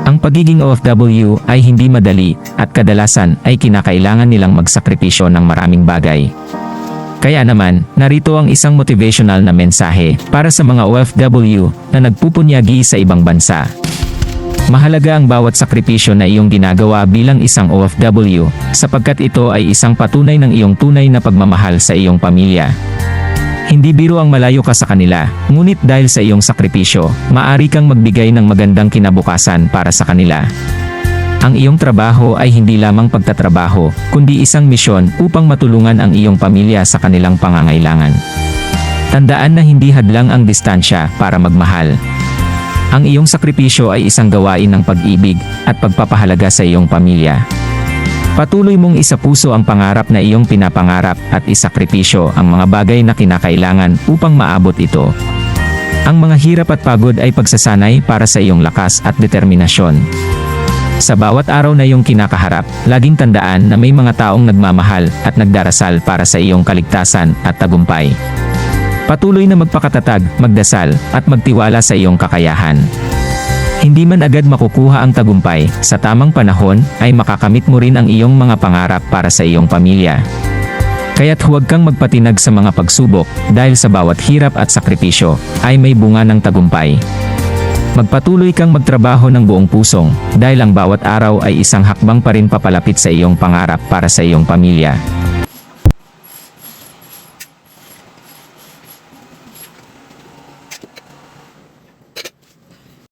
Ang pagiging OFW ay hindi madali at kadalasan ay kinakailangan nilang magsakripisyo ng maraming bagay. Kaya naman, narito ang isang motivational na mensahe para sa mga OFW na nagpupunyagi sa ibang bansa. Mahalaga ang bawat sakripisyo na iyong ginagawa bilang isang OFW sapagkat ito ay isang patunay ng iyong tunay na pagmamahal sa iyong pamilya. Hindi biro ang malayo ka sa kanila, ngunit dahil sa iyong sakripisyo, maaari kang magbigay ng magandang kinabukasan para sa kanila. Ang iyong trabaho ay hindi lamang pagtatrabaho, kundi isang misyon upang matulungan ang iyong pamilya sa kanilang pangangailangan. Tandaan na hindi hadlang ang distansya para magmahal. Ang iyong sakripisyo ay isang gawain ng pag-ibig at pagpapahalaga sa iyong pamilya. Patuloy mong isapuso ang pangarap na iyong pinapangarap at isakripisyo ang mga bagay na kinakailangan upang maabot ito. Ang mga hirap at pagod ay pagsasanay para sa iyong lakas at determinasyon. Sa bawat araw na iyong kinakaharap, laging tandaan na may mga taong nagmamahal at nagdarasal para sa iyong kaligtasan at tagumpay. Patuloy na magpakatatag, magdasal, at magtiwala sa iyong kakayahan. Hindi man agad makukuha ang tagumpay, sa tamang panahon ay makakamit mo rin ang iyong mga pangarap para sa iyong pamilya. Kaya't huwag kang magpatinag sa mga pagsubok dahil sa bawat hirap at sakripisyo ay may bunga ng tagumpay. Magpatuloy kang magtrabaho ng buong pusong dahil ang bawat araw ay isang hakbang pa rin papalapit sa iyong pangarap para sa iyong pamilya.